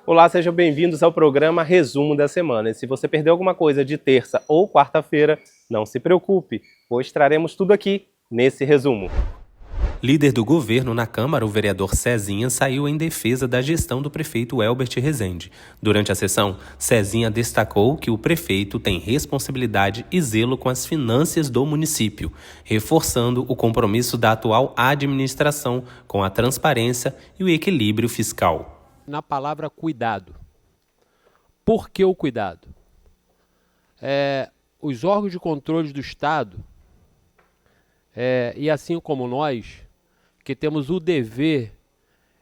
Olá, sejam bem-vindos ao programa Resumo da Semana. E se você perdeu alguma coisa de terça ou quarta-feira, não se preocupe, pois traremos tudo aqui nesse resumo. Líder do governo na Câmara, o vereador Cezinha, saiu em defesa da gestão do prefeito Elbert Rezende. Durante a sessão, Cezinha destacou que o prefeito tem responsabilidade e zelo com as finanças do município, reforçando o compromisso da atual administração com a transparência e o equilíbrio fiscal. Na palavra cuidado. Por que o cuidado? Os órgãos de controle do Estado, e assim como nós, que temos o dever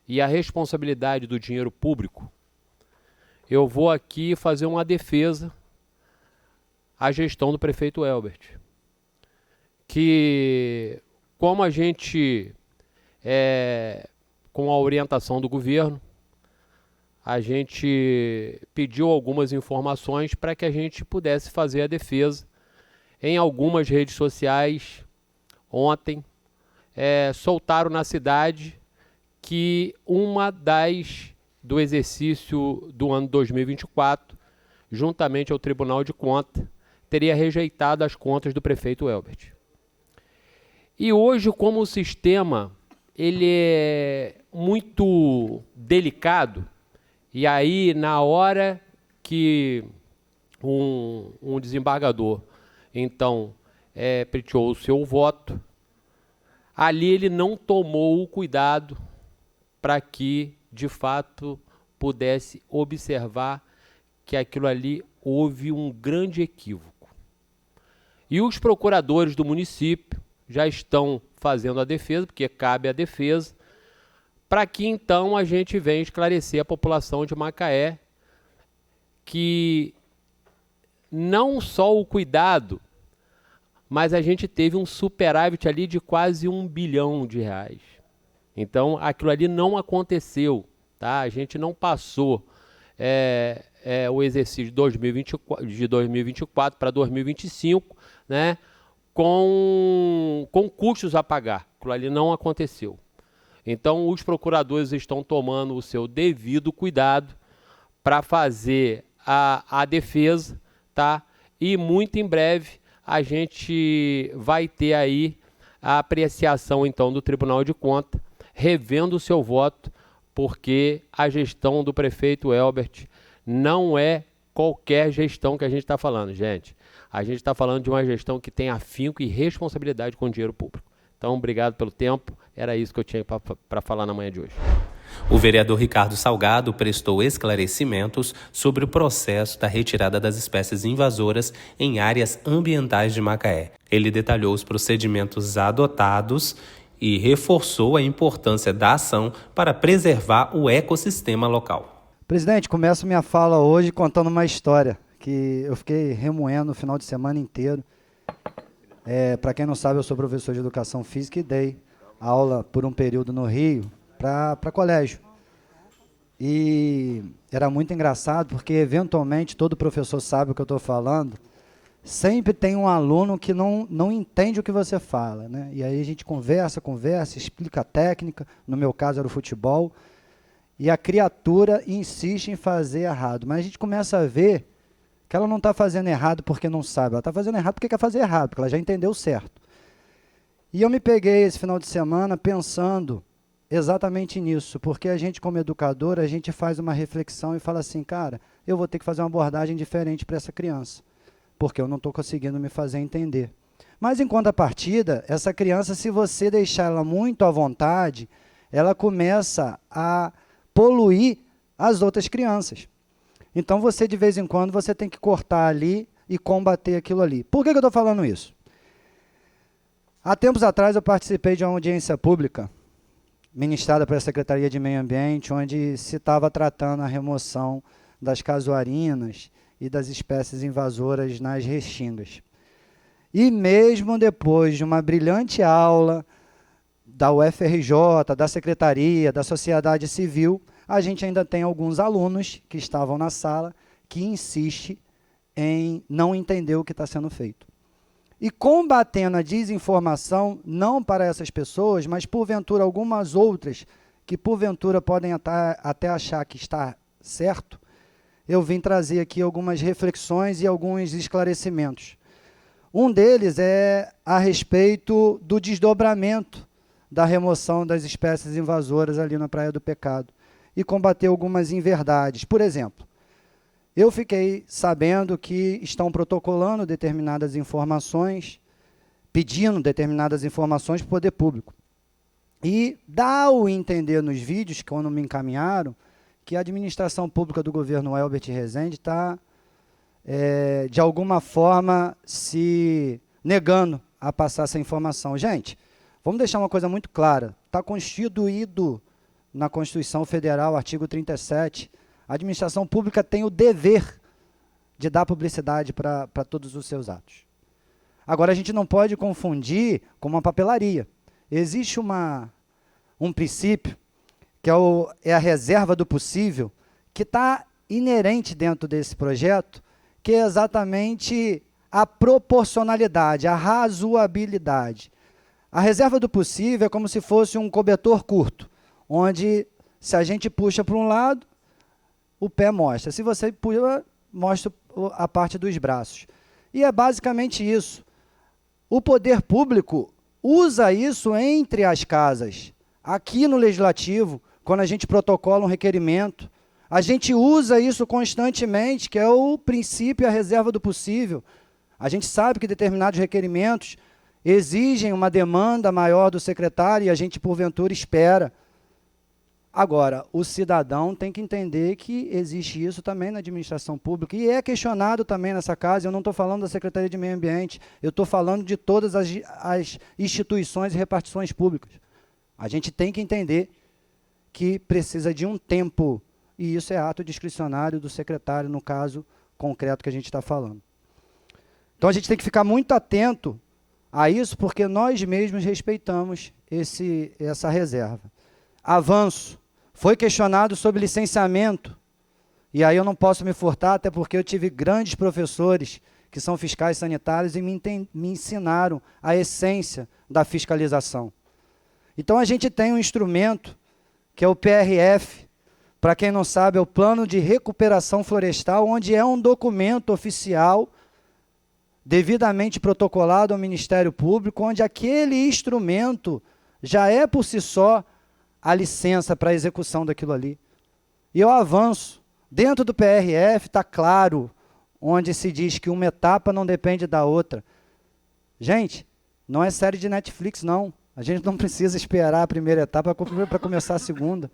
e a responsabilidade do dinheiro público, eu vou aqui fazer uma defesa à gestão do prefeito Elbert. Que, como a gente, com a orientação do governo, a gente pediu algumas informações para que a gente pudesse fazer a defesa em algumas redes sociais. Ontem, soltaram na cidade que uma do exercício do ano 2024, juntamente ao Tribunal de Contas, teria rejeitado as contas do prefeito Elbert. E hoje, como o sistema ele é muito delicado, e aí na hora que um desembargador, então, pleiteou o seu voto, ali ele não tomou o cuidado para que, de fato, pudesse observar que aquilo ali houve um grande equívoco. E os procuradores do município já estão fazendo a defesa, porque cabe a defesa, para que então a gente venha esclarecer a população de Macaé que não só o cuidado, mas a gente teve um superávit ali de quase R$1 bilhão. Então, aquilo ali não aconteceu, tá? A gente não passou o exercício de 2024 para 2025, né, com custos a pagar. Aquilo ali não aconteceu. Então, os procuradores estão tomando o seu devido cuidado para fazer a defesa, tá? E muito em breve a gente vai ter aí a apreciação, então, do Tribunal de Contas, revendo o seu voto, porque a gestão do prefeito Elbert não é qualquer gestão que a gente está falando, gente. A gente está falando de uma gestão que tem afinco e responsabilidade com o dinheiro público. Então, obrigado pelo tempo. Era isso que eu tinha para falar na manhã de hoje. O vereador Ricardo Salgado prestou esclarecimentos sobre o processo da retirada das espécies invasoras em áreas ambientais de Macaé. Ele detalhou os procedimentos adotados e reforçou a importância da ação para preservar o ecossistema local. Presidente, começo minha fala hoje contando uma história que eu fiquei remoendo o final de semana inteiro. Para quem não sabe, eu sou professor de educação física e dei aula por um período no Rio para colégio. E era muito engraçado, porque eventualmente todo professor sabe o que eu estou falando, sempre tem um aluno que não entende o que você fala, né? E aí a gente conversa, explica a técnica, no meu caso era o futebol, e a criatura insiste em fazer errado. Mas a gente começa a ver que ela não está fazendo errado porque não sabe, ela está fazendo errado porque quer fazer errado, porque ela já entendeu certo. E eu me peguei esse final de semana pensando exatamente nisso, porque a gente, como educador, a gente faz uma reflexão e fala assim, cara, eu vou ter que fazer uma abordagem diferente para essa criança, porque eu não estou conseguindo me fazer entender. Mas, em contrapartida, essa criança, se você deixar ela muito à vontade, ela começa a poluir as outras crianças. Então, você, de vez em quando, você tem que cortar ali e combater aquilo ali. Por que eu estou falando isso? Há tempos atrás, eu participei de uma audiência pública ministrada pela Secretaria de Meio Ambiente, onde se estava tratando a remoção das casuarinas e das espécies invasoras nas restingas. E mesmo depois de uma brilhante aula da UFRJ, da Secretaria, da sociedade civil, a gente ainda tem alguns alunos que estavam na sala que insistem em não entender o que está sendo feito. E combatendo a desinformação, não para essas pessoas, mas porventura algumas outras, que porventura podem até achar que está certo, eu vim trazer aqui algumas reflexões e alguns esclarecimentos. Um deles é a respeito do desdobramento da remoção das espécies invasoras ali na Praia do Pecado e combater algumas inverdades. Por exemplo, eu fiquei sabendo que estão protocolando determinadas informações, pedindo determinadas informações para o poder público. E dá o entender nos vídeos, quando me encaminharam, que a administração pública do governo Elbert Rezende está, de alguma forma, se negando a passar essa informação. Gente, vamos deixar uma coisa muito clara. Está constituído na Constituição Federal, artigo 37, a administração pública tem o dever de dar publicidade para todos os seus atos. Agora, a gente não pode confundir com uma papelaria. Existe um princípio, que é a reserva do possível, que está inerente dentro desse projeto, que é exatamente a proporcionalidade, a razoabilidade. A reserva do possível é como se fosse um cobertor curto, onde, se a gente puxa para um lado, o pé mostra. Se você puxa, mostra a parte dos braços. E é basicamente isso. O poder público usa isso entre as casas. Aqui no Legislativo, quando a gente protocola um requerimento, a gente usa isso constantemente, que é o princípio e a reserva do possível. A gente sabe que determinados requerimentos exigem uma demanda maior do secretário e a gente, porventura, espera. Agora, o cidadão tem que entender que existe isso também na administração pública e é questionado também nessa casa. Eu não estou falando da Secretaria de Meio Ambiente, eu estou falando de todas as instituições e repartições públicas. A gente tem que entender que precisa de um tempo, e isso é ato discricionário do secretário, no caso concreto que a gente está falando. Então, a gente tem que ficar muito atento a isso, porque nós mesmos respeitamos essa reserva. Avanço. Foi questionado sobre licenciamento, e aí eu não posso me furtar, até porque eu tive grandes professores que são fiscais sanitários e me ensinaram a essência da fiscalização. Então, a gente tem um instrumento, que é o PRF, para quem não sabe, é o Plano de Recuperação Florestal, onde é um documento oficial, devidamente protocolado ao Ministério Público, onde aquele instrumento já é, por si só, a licença para a execução daquilo ali. E eu avanço. Dentro do PRF está claro, onde se diz que uma etapa não depende da outra. Gente, não é série de Netflix, não. A gente não precisa esperar a primeira etapa para começar a segunda.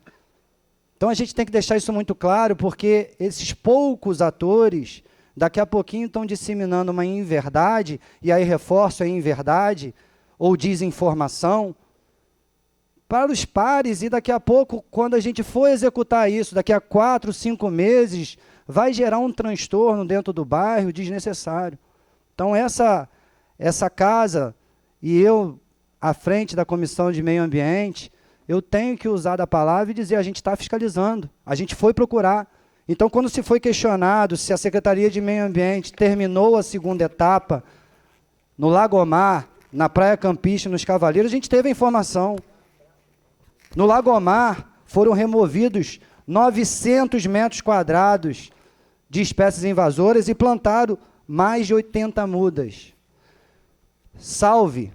Então, a gente tem que deixar isso muito claro, porque esses poucos atores, daqui a pouquinho, estão disseminando uma inverdade, e aí reforço a inverdade, ou desinformação, para os pares, e daqui a pouco, quando a gente for executar isso, daqui a 4, 5 meses, vai gerar um transtorno dentro do bairro desnecessário. Então, essa casa, e eu, à frente da Comissão de Meio Ambiente, eu tenho que usar da palavra e dizer, a gente está fiscalizando, a gente foi procurar. Então, quando se foi questionado se a Secretaria de Meio Ambiente terminou a segunda etapa, no Lagomar, na Praia Campista, nos Cavaleiros, a gente teve a informação. No Lagomar, foram removidos 900 metros quadrados de espécies invasoras e plantaram mais de 80 mudas. Salve,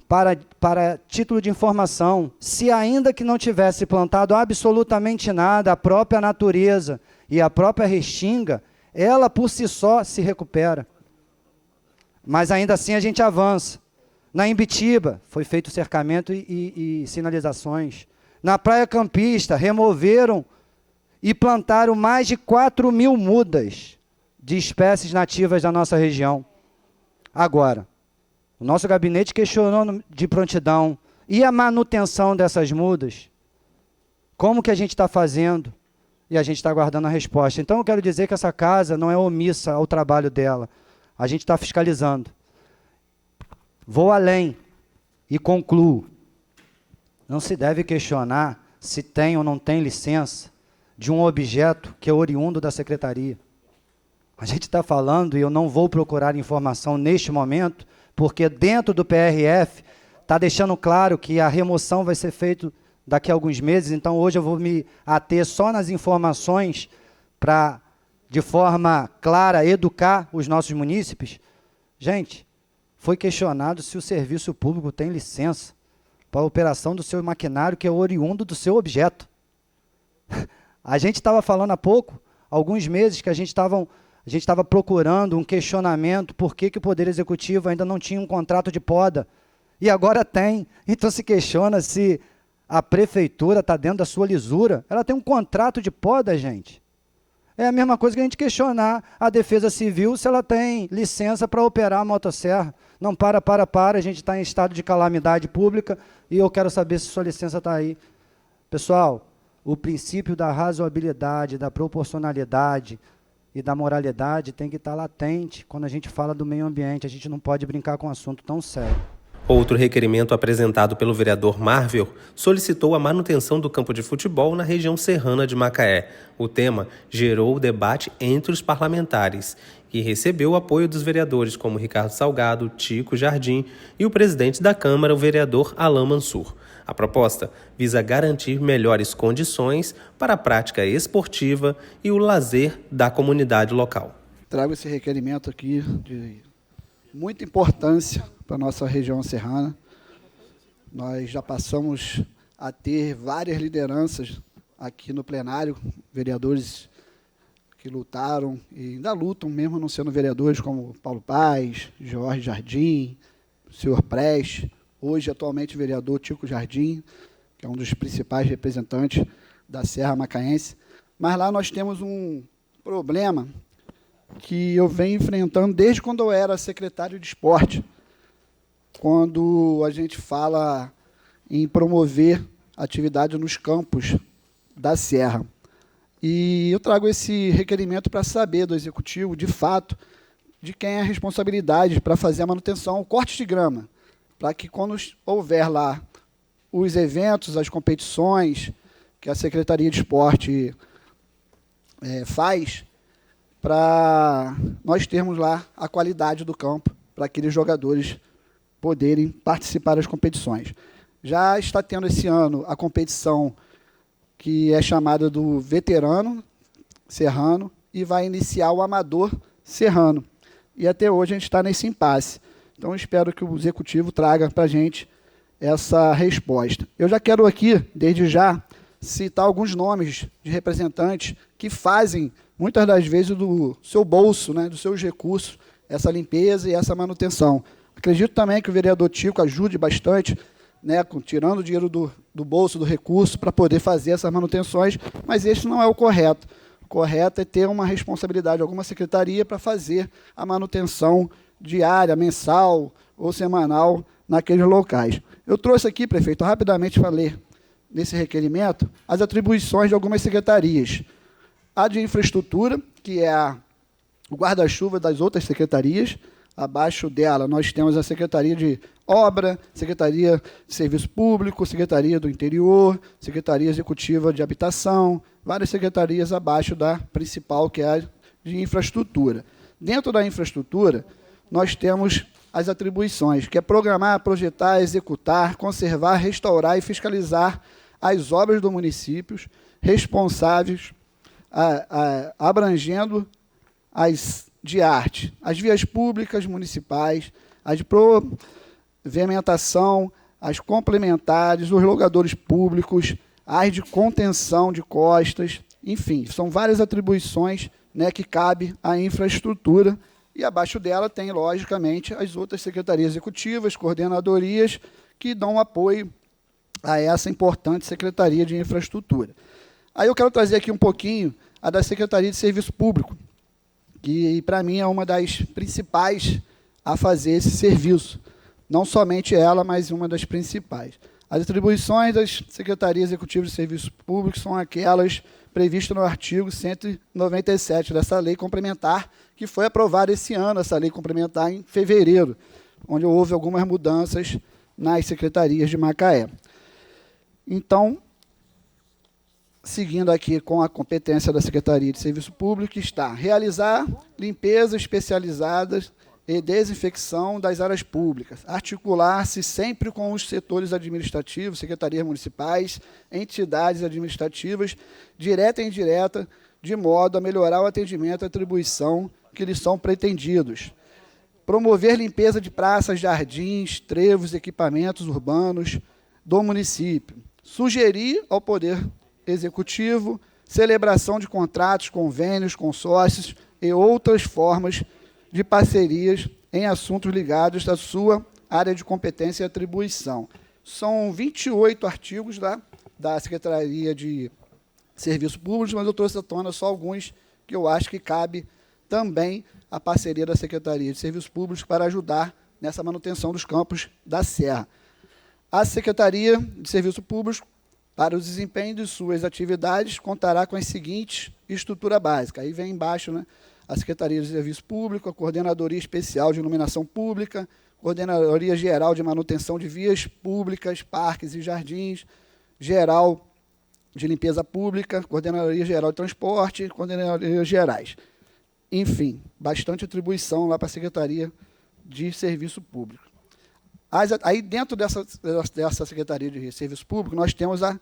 para título de informação, se ainda que não tivesse plantado absolutamente nada, a própria natureza e a própria restinga, ela por si só se recupera. Mas ainda assim a gente avança. Na Imbitiba, foi feito cercamento e sinalizações. Na Praia Campista, removeram e plantaram mais de 4.000 mudas de espécies nativas da nossa região. Agora, o nosso gabinete questionou de prontidão. E a manutenção dessas mudas? Como que a gente está fazendo? E a gente está aguardando a resposta. Então, eu quero dizer que essa casa não é omissa ao trabalho dela. A gente está fiscalizando. Vou além e concluo. Não se deve questionar se tem ou não tem licença de um objeto que é oriundo da secretaria. A gente está falando, e eu não vou procurar informação neste momento, porque dentro do PRF está deixando claro que a remoção vai ser feita daqui a alguns meses, então hoje eu vou me ater só nas informações para, de forma clara, educar os nossos munícipes. Gente, foi questionado se o serviço público tem licença para a operação do seu maquinário que é oriundo do seu objeto. A gente estava falando há pouco, alguns meses, que a gente estava procurando um questionamento por que o Poder Executivo ainda não tinha um contrato de poda. E agora tem. Então se questiona se a prefeitura está dentro da sua lisura. Ela tem um contrato de poda, gente. É a mesma coisa que a gente questionar a Defesa Civil se ela tem licença para operar a motosserra. Não, para, a gente está em estado de calamidade pública e eu quero saber se sua licença está aí. Pessoal, o princípio da razoabilidade, da proporcionalidade e da moralidade tem que estar latente quando a gente fala do meio ambiente. A gente não pode brincar com um assunto tão sério. Outro requerimento apresentado pelo vereador Marvel solicitou a manutenção do campo de futebol na região serrana de Macaé. O tema gerou debate entre os parlamentares e recebeu o apoio dos vereadores como Ricardo Salgado, Tico Jardim e o presidente da Câmara, o vereador Alain Mansur. A proposta visa garantir melhores condições para a prática esportiva e o lazer da comunidade local. Trago esse requerimento aqui de muita importância para a nossa região serrana. Nós já passamos a ter várias lideranças aqui no plenário, vereadores que lutaram e ainda lutam, mesmo não sendo vereadores, como Paulo Paes, Jorge Jardim, o senhor Preste, hoje atualmente vereador Tico Jardim, que é um dos principais representantes da Serra Macaense. Mas lá nós temos um problema que eu venho enfrentando desde quando eu era secretário de esporte, quando a gente fala em promover atividade nos campos da Serra. E eu trago esse requerimento para saber do Executivo, de fato, de quem é a responsabilidade para fazer a manutenção, o corte de grama, para que quando houver lá os eventos, as competições que a Secretaria de Esporte faz, para nós termos lá a qualidade do campo, para aqueles jogadores poderem participar das competições. Já está tendo esse ano a competição que é chamada do Veterano Serrano e vai iniciar o Amador Serrano. E até hoje a gente está nesse impasse. Então eu espero que o Executivo traga para a gente essa resposta. Eu já quero aqui, desde já, citar alguns nomes de representantes que fazem, muitas das vezes, do seu bolso, né, dos seus recursos, essa limpeza e essa manutenção. Acredito também que o vereador Tico ajude bastante, né, tirando o dinheiro do bolso, do recurso, para poder fazer essas manutenções, mas esse não é o correto. O correto é ter uma responsabilidade, alguma secretaria, para fazer a manutenção diária, mensal ou semanal naqueles locais. Eu trouxe aqui, prefeito, rapidamente para ler nesse requerimento, as atribuições de algumas secretarias. A de infraestrutura, que é o guarda-chuva das outras secretarias. Abaixo dela nós temos a Secretaria de Obra, Secretaria de Serviço Público, Secretaria do Interior, Secretaria Executiva de Habitação, várias secretarias abaixo da principal, que é a de infraestrutura. Dentro da infraestrutura, nós temos as atribuições, que é programar, projetar, executar, conservar, restaurar e fiscalizar as obras do município, responsáveis, abrangendo as de arte, as vias públicas municipais, as de pavimentação, as complementares, os logadores públicos, as de contenção de costas, enfim, são várias atribuições, né, que cabe à infraestrutura, e abaixo dela tem, logicamente, as outras secretarias executivas, coordenadorias, que dão apoio a essa importante Secretaria de Infraestrutura. Aí eu quero trazer aqui um pouquinho a da Secretaria de Serviço Público, que, para mim, é uma das principais a fazer esse serviço. Não somente ela, mas uma das principais. As atribuições das Secretarias Executivas de Serviços Públicos são aquelas previstas no artigo 197 dessa lei complementar, que foi aprovada esse ano, essa lei complementar, em fevereiro, onde houve algumas mudanças nas secretarias de Macaé. Então, seguindo aqui com a competência da Secretaria de Serviço Público, está realizar limpeza especializada e desinfecção das áreas públicas, articular-se sempre com os setores administrativos, secretarias municipais, entidades administrativas, direta e indireta, de modo a melhorar o atendimento e atribuição que lhes são pretendidos. Promover limpeza de praças, jardins, trevos, equipamentos urbanos do município. Sugerir ao Poder Executivo celebração de contratos, convênios, consórcios e outras formas de parcerias em assuntos ligados à sua área de competência e atribuição. São 28 artigos da Secretaria de Serviços Públicos, mas eu trouxe à tona só alguns que eu acho que cabe também a parceria da Secretaria de Serviços Públicos para ajudar nessa manutenção dos campos da Serra. A Secretaria de Serviços Públicos, para o desempenho de suas atividades, contará com as seguintes estrutura básica. Aí vem embaixo, né, a Secretaria de Serviço Público, a Coordenadoria Especial de Iluminação Pública, Coordenadoria Geral de Manutenção de Vias Públicas, Parques e Jardins, Geral de Limpeza Pública, Coordenadoria Geral de Transporte, Coordenadorias Gerais. Enfim, bastante atribuição lá para a Secretaria de Serviço Público. Aí, dentro dessa Secretaria de Serviço Público, nós temos as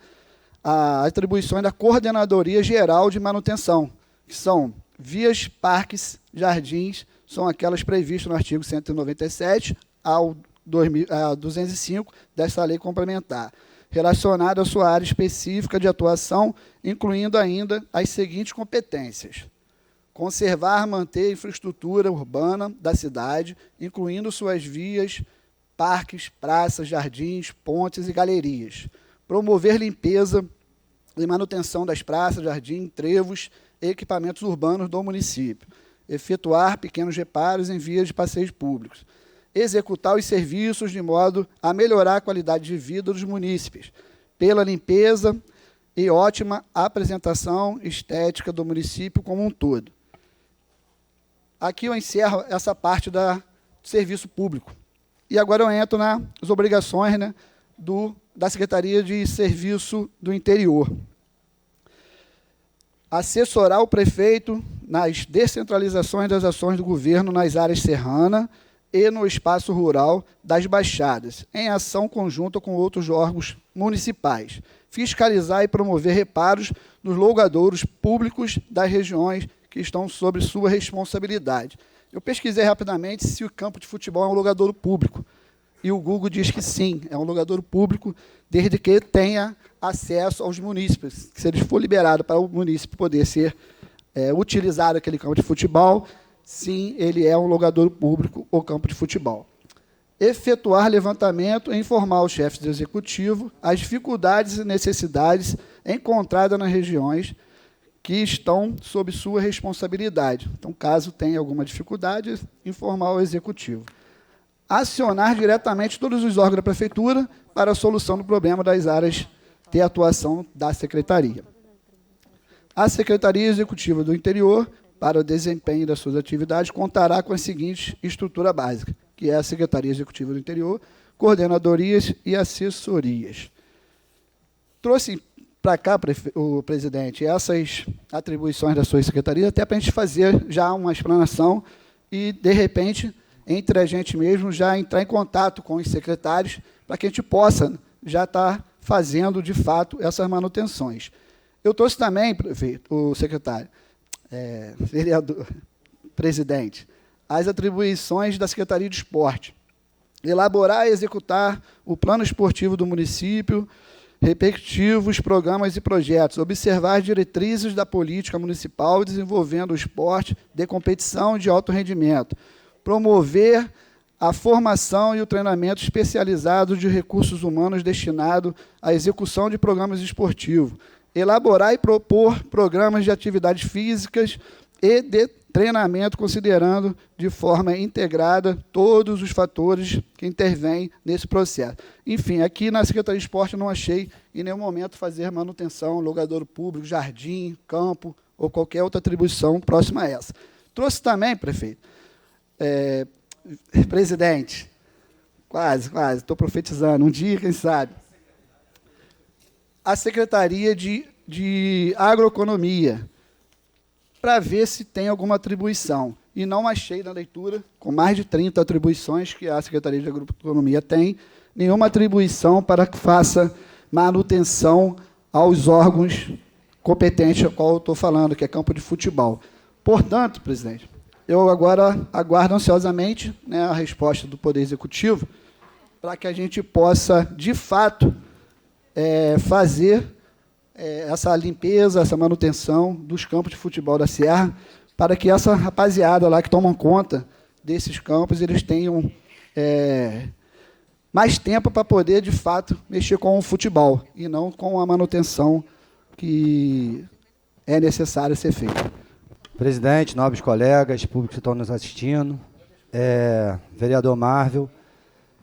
atribuições da Coordenadoria Geral de Manutenção, que são vias, parques, jardins, são aquelas previstas no artigo 197 ao 205 dessa lei complementar, relacionada à sua área específica de atuação, incluindo ainda as seguintes competências: conservar, manter a infraestrutura urbana da cidade, incluindo suas vias, parques, praças, jardins, pontes e galerias. Promover limpeza e manutenção das praças, jardins, trevos e equipamentos urbanos do município. Efetuar pequenos reparos em vias de passeios públicos. Executar os serviços de modo a melhorar a qualidade de vida dos munícipes, pela limpeza e ótima apresentação estética do município como um todo. Aqui eu encerro essa parte do serviço público. E agora eu entro nas obrigações, né, da Secretaria de Serviço do Interior. Assessorar o prefeito nas descentralizações das ações do governo nas áreas serrana e no espaço rural das Baixadas, em ação conjunta com outros órgãos municipais. Fiscalizar e promover reparos nos logradouros públicos das regiões que estão sob sua responsabilidade. Eu pesquisei rapidamente se o campo de futebol é um logradouro público. E o Google diz que sim, é um logradouro público, desde que tenha acesso aos munícipes. Se ele for liberado para o munícipe poder ser utilizado aquele campo de futebol, sim, ele é um logradouro público ou campo de futebol. Efetuar levantamento e informar aos chefes do executivo as dificuldades e necessidades encontradas nas regiões que estão sob sua responsabilidade. Então, caso tenha alguma dificuldade, informar ao executivo. Acionar diretamente todos os órgãos da prefeitura para a solução do problema das áreas de atuação da secretaria. A Secretaria Executiva do Interior, para o desempenho das suas atividades, contará com as seguintes estrutura básica, que é a Secretaria Executiva do Interior, coordenadorias e assessorias. Trouxe para cá, o presidente, essas atribuições da sua secretaria, até para a gente fazer já uma explanação e, de repente, entre a gente mesmo, já entrar em contato com os secretários, para que a gente possa já estar fazendo, de fato, essas manutenções. Eu trouxe também, prefeito, o secretário, vereador, presidente, as atribuições da Secretaria de Esporte. Elaborar e executar o plano esportivo do município, respectivos programas e projetos, observar as diretrizes da política municipal desenvolvendo o esporte de competição e de alto rendimento, promover a formação e o treinamento especializado de recursos humanos destinado à execução de programas esportivos, elaborar e propor programas de atividades físicas e de treinamento, considerando de forma integrada todos os fatores que intervêm nesse processo. Enfim, aqui na Secretaria de Esporte eu não achei em nenhum momento fazer manutenção, logradouro público, jardim, campo ou qualquer outra atribuição próxima a essa. Trouxe também, prefeito, presidente, quase, estou profetizando, um dia, quem sabe, a Secretaria de Agroeconomia, para ver se tem alguma atribuição. E não achei na leitura, com mais de 30 atribuições que a Secretaria de Agroeconomia tem, nenhuma atribuição para que faça manutenção aos órgãos competente a qual eu estou falando, que é campo de futebol. Portanto, presidente, eu agora aguardo ansiosamente, né, a resposta do Poder Executivo para que a gente possa, de fato, fazer essa limpeza, essa manutenção dos campos de futebol da Serra, para que essa rapaziada lá que tomam conta desses campos, eles tenham mais tempo para poder, de fato, mexer com o futebol, e não com a manutenção que é necessária ser feita. Presidente, nobres colegas, público que estão nos assistindo, vereador Marvel,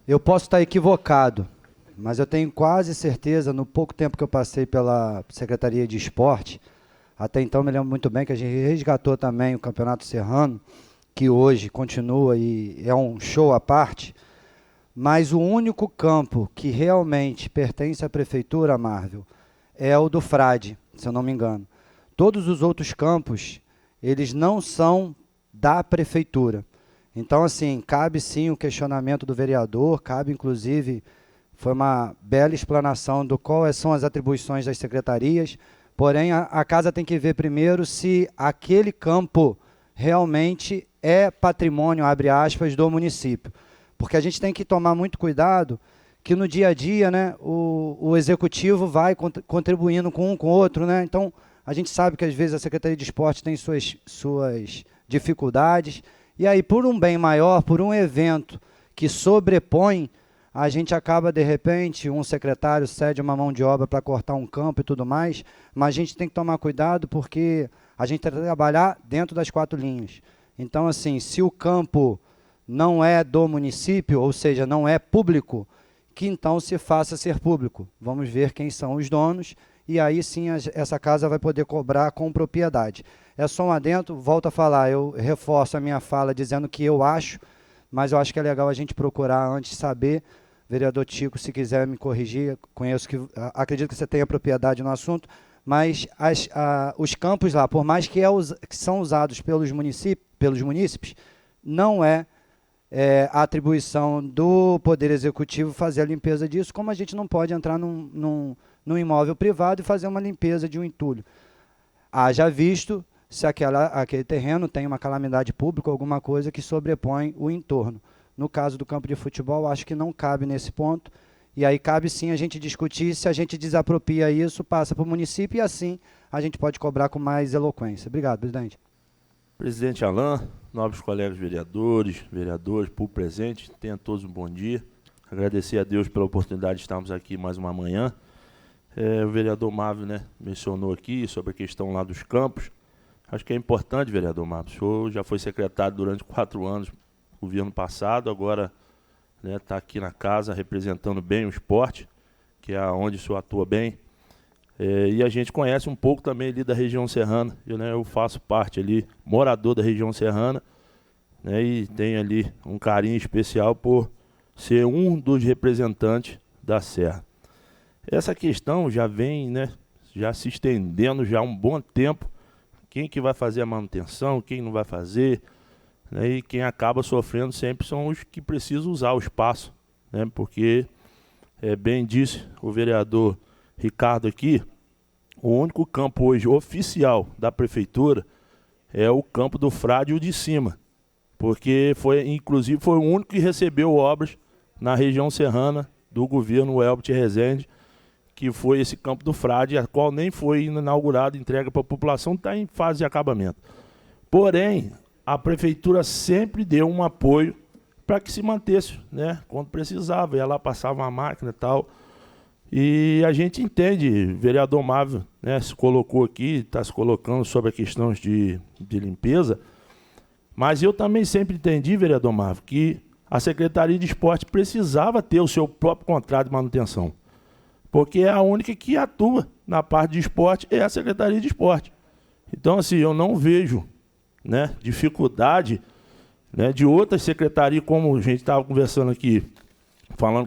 eu posso estar equivocado, mas eu tenho quase certeza, no pouco tempo que eu passei pela Secretaria de Esporte, até então me lembro muito bem que a gente resgatou também o Campeonato Serrano, que hoje continua e é um show à parte, mas o único campo que realmente pertence à Prefeitura, Marvel, é o do Frade, se eu não me engano. Todos os outros campos, eles não são da Prefeitura. Então, assim, cabe sim o questionamento do vereador, cabe, inclusive, foi uma bela explanação do quais são as atribuições das secretarias, porém, a casa tem que ver primeiro se aquele campo realmente é patrimônio, abre aspas, do município. Porque a gente tem que tomar muito cuidado que no dia a dia, né, o executivo vai contribuindo com um com o outro, né? Então, a gente sabe que às vezes a Secretaria de Esporte tem suas dificuldades, e aí por um bem maior, por um evento que sobrepõe, a gente acaba, de repente, um secretário cede uma mão de obra para cortar um campo e tudo mais, mas a gente tem que tomar cuidado porque a gente tem que trabalhar dentro das 4 linhas. Então, assim, se o campo não é do município, ou seja, não é público, que então se faça ser público. Vamos ver quem são os donos, e aí sim essa casa vai poder cobrar com propriedade. É só um adendo, volto a falar, eu reforço a minha fala dizendo que eu acho, mas eu acho que é legal a gente procurar antes saber. Vereador Tico, se quiser me corrigir, acredito que você tenha propriedade no assunto, mas os campos lá, por mais que são usados pelos munícipes, não é a atribuição do Poder Executivo fazer a limpeza disso, como a gente não pode entrar num imóvel privado e fazer uma limpeza de um entulho. Haja visto se aquele terreno tem uma calamidade pública, alguma coisa que sobrepõe o entorno. No caso do campo de futebol, acho que não cabe nesse ponto, e aí cabe sim a gente discutir, se a gente desapropria isso, passa para o município, e assim a gente pode cobrar com mais eloquência. Obrigado, presidente. Presidente Alain, nobres colegas vereadores, público presente, tenham todos um bom dia. Agradecer a Deus pela oportunidade de estarmos aqui mais uma manhã. O vereador Marvel, né, mencionou aqui sobre a questão lá dos campos. Acho que é importante, vereador Marvel, o senhor já foi secretário durante 4 anos, governo passado, agora está aqui na casa representando bem o esporte, que é onde o senhor atua bem. E a gente conhece um pouco também ali da região serrana. Eu faço parte ali, morador da região serrana, né, e tenho ali um carinho especial por ser um dos representantes da Serra. Essa questão já vem, já se estendendo já há um bom tempo. Quem que vai fazer a manutenção, quem não vai fazer, né, e quem acaba sofrendo sempre são os que precisam usar o espaço, né, porque, bem disse o vereador Ricardo aqui, o único campo hoje oficial da prefeitura é o campo do Frade e o de cima, porque inclusive foi o único que recebeu obras na região serrana do governo Elbert Rezende, que foi esse campo do Frade, a qual nem foi inaugurado, entrega para a população, está em fase de acabamento. Porém, a prefeitura sempre deu um apoio para que se mantesse, né, quando precisava, ia lá, passava uma máquina e tal. E a gente entende, vereador Marvel, né, se colocou aqui, está se colocando sobre a questão de limpeza, mas eu também sempre entendi, vereador Marvel, que a Secretaria de Esporte precisava ter o seu próprio contrato de manutenção, porque é a única que atua na parte de esporte, é a Secretaria de Esporte. Então, assim, eu não vejo, né, dificuldade, né, de outras secretarias, como a gente estava conversando aqui, falando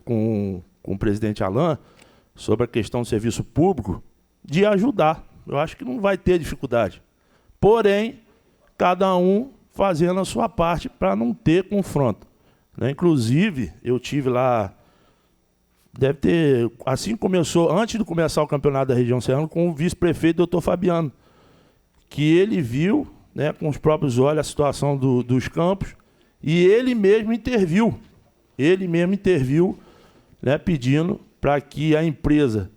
com o presidente Alain, sobre a questão do serviço público, de ajudar. Eu acho que não vai ter dificuldade. Porém, cada um fazendo a sua parte para não ter confronto, né? Inclusive, eu tive lá deve ter, assim começou, antes de começar o campeonato da região serrana, com o vice-prefeito doutor Fabiano, que ele viu, né, com os próprios olhos a situação dos campos, e ele mesmo interviu, né, pedindo para que a empresa,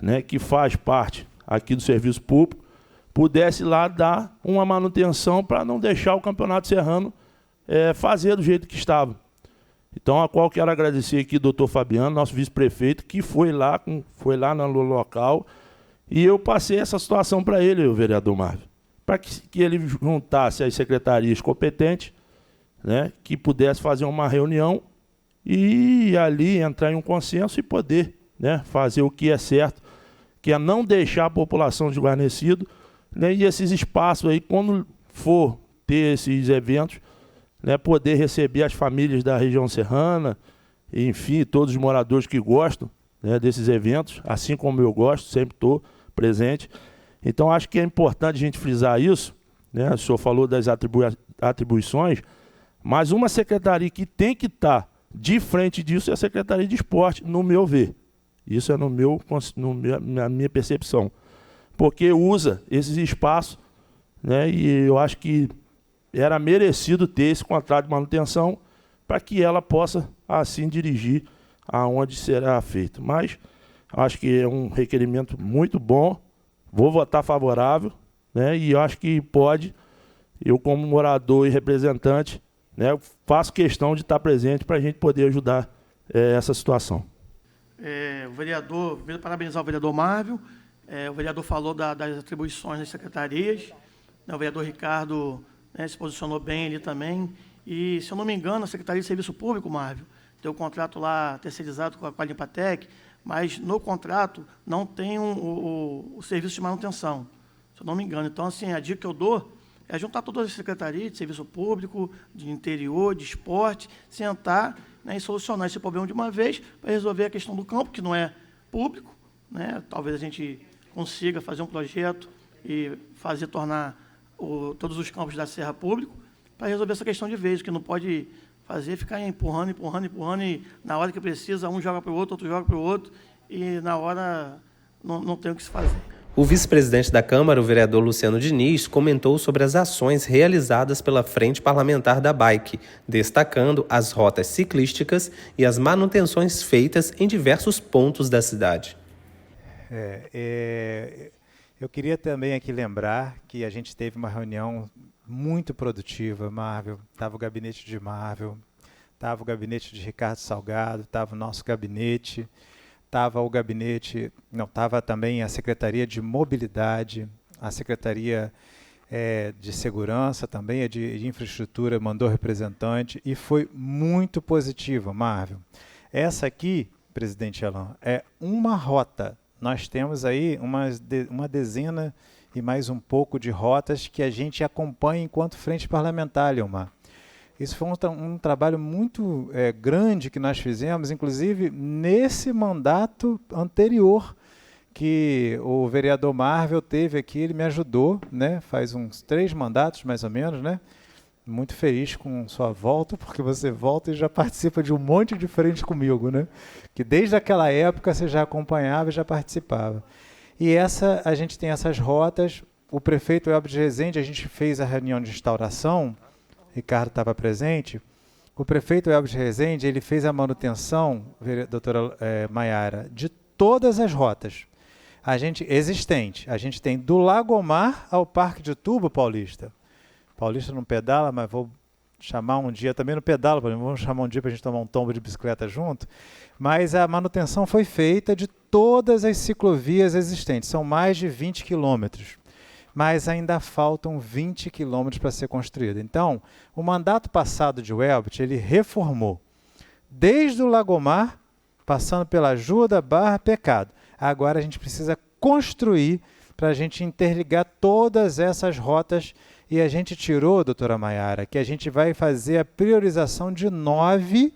né, que faz parte aqui do serviço público, pudesse lá dar uma manutenção para não deixar o campeonato serrano fazer do jeito que estava. Então, a qual quero agradecer aqui o doutor Fabiano, nosso vice-prefeito, que foi lá no local, e eu passei essa situação para ele, o vereador Marvio, para que ele juntasse as secretarias competentes, né, que pudesse fazer uma reunião e ali entrar em um consenso e poder, né, fazer o que é certo, que é não deixar a população desguarnecida, né, e esses espaços aí, quando for ter esses eventos, né, poder receber as famílias da região serrana, enfim, todos os moradores que gostam, né, desses eventos, assim como eu gosto, sempre estou presente. Então, acho que é importante a gente frisar isso, né? O senhor falou das atribuições, mas uma secretaria que tem que estar de frente disso é a Secretaria de Esporte, no meu ver. Isso é na minha percepção. Porque usa esses espaços, né, e eu acho que era merecido ter esse contrato de manutenção para que ela possa, assim, dirigir aonde será feito. Mas acho que é um requerimento muito bom, vou votar favorável, né, e acho que pode, eu como morador e representante, né, faço questão de estar presente para a gente poder ajudar essa situação. O vereador, primeiro parabenizar o vereador Marvio, o vereador falou das atribuições das secretarias, né, o vereador Ricardo, né, se posicionou bem ali também, e, se eu não me engano, a Secretaria de Serviço Público, Marvio, tem um contrato lá terceirizado com a Limpatec, mas no contrato não tem o serviço de manutenção, se eu não me engano. Então, assim, a dica que eu dou é juntar todas as secretarias de serviço público, de interior, de esporte, sentar, né, e solucionar esse problema de uma vez para resolver a questão do campo, que não é público, né? Talvez a gente consiga fazer um projeto e tornar todos os campos da Serra público para resolver essa questão de vez, que não pode ficar empurrando, e na hora que precisa, um joga para o outro joga para o outro, e na hora não tem o que se fazer. O vice-presidente da Câmara, o vereador Luciano Diniz, comentou sobre as ações realizadas pela Frente Parlamentar da Bike, destacando as rotas ciclísticas e as manutenções feitas em diversos pontos da cidade. Eu queria também aqui lembrar que a gente teve uma reunião muito produtiva, Marvio. Estava o gabinete de Marvio, estava o gabinete de Ricardo Salgado, estava o nosso gabinete, estava também a Secretaria de Mobilidade, a Secretaria de Segurança, também a de Infraestrutura, mandou representante, e foi muito positiva, Marvio. Essa aqui, presidente Alan, é uma rota. Nós temos aí uma dezena e mais um pouco de rotas que a gente acompanha enquanto frente parlamentar, Leomar. Isso foi um trabalho muito grande que nós fizemos, inclusive nesse mandato anterior que o vereador Marvio teve aqui, ele me ajudou, né? Faz uns 3 mandatos mais ou menos, né? Muito feliz com sua volta, porque você volta e já participa de um monte de frente comigo, né? Que desde aquela época você já acompanhava e já participava. E a gente tem essas rotas. O prefeito Elber de Resende, a gente fez a reunião de instauração, Ricardo estava presente. O prefeito Elber de Resende, ele fez a manutenção, doutora Maiara, de todas as rotas existentes. A gente tem do Lagomar ao Parque de Tubo, Paulista. Paulista não pedala, mas vou chamar um dia, também não pedala, vamos chamar um dia para a gente tomar um tombo de bicicleta junto. Mas a manutenção foi feita de todas as ciclovias existentes, são mais de 20 quilômetros. Mas ainda faltam 20 quilômetros para ser construído. Então, o mandato passado de Welbert, ele reformou, desde o Lagomar, passando pela Ajuda, Barra, Pecado. Agora a gente precisa construir para a gente interligar todas essas rotas, e a gente tirou, doutora Maiara, que a gente vai fazer a priorização de 9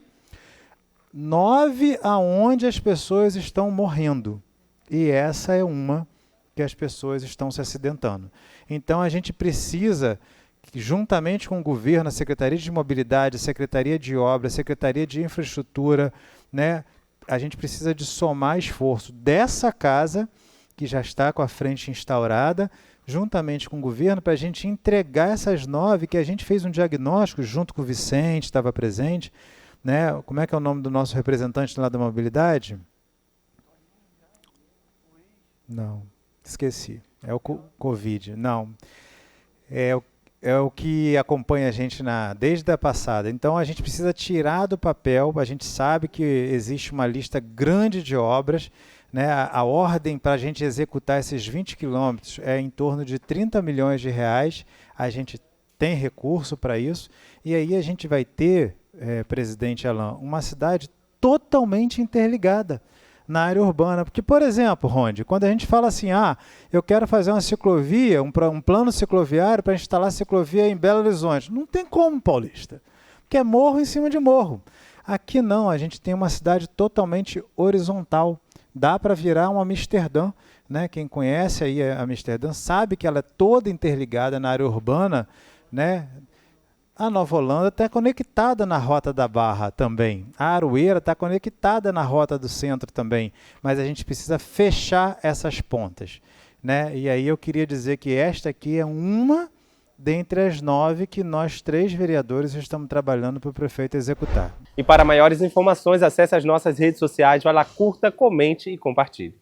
aonde as pessoas estão morrendo. E essa é uma que as pessoas estão se acidentando. Então, a gente precisa, juntamente com o governo, a Secretaria de Mobilidade, a Secretaria de Obras, a Secretaria de Infraestrutura, né, a gente precisa de somar esforço dessa casa, que já está com a frente instaurada, juntamente com o governo, para a gente entregar essas 9, que a gente fez um diagnóstico junto com o Vicente, estava presente, né? Como é que é o nome do nosso representante lá da mobilidade? Não, esqueci. É o Covid. Não. É o que acompanha a gente desde a passada. Então, a gente precisa tirar do papel, a gente sabe que existe uma lista grande de obras, né? A ordem para a gente executar esses 20 quilômetros é em torno de 30 milhões de reais, a gente tem recurso para isso, e aí a gente vai ter, presidente Alain, uma cidade totalmente interligada na área urbana. Porque, por exemplo, Ronde, quando a gente fala assim, eu quero fazer uma ciclovia, um plano cicloviário para instalar ciclovia em Belo Horizonte, não tem como, Paulista, porque é morro em cima de morro. Aqui não, a gente tem uma cidade totalmente horizontal, dá para virar uma Amsterdã, né? Quem conhece aí a Amsterdã sabe que ela é toda interligada na área urbana, né? A Nova Holanda está conectada na Rota da Barra também. A Aroeira está conectada na Rota do Centro também. Mas a gente precisa fechar essas pontas, né? E aí eu queria dizer que esta aqui é uma dentre as 9 que nós 3 vereadores estamos trabalhando para o prefeito executar. E para maiores informações, acesse as nossas redes sociais, vai lá, curta, comente e compartilhe.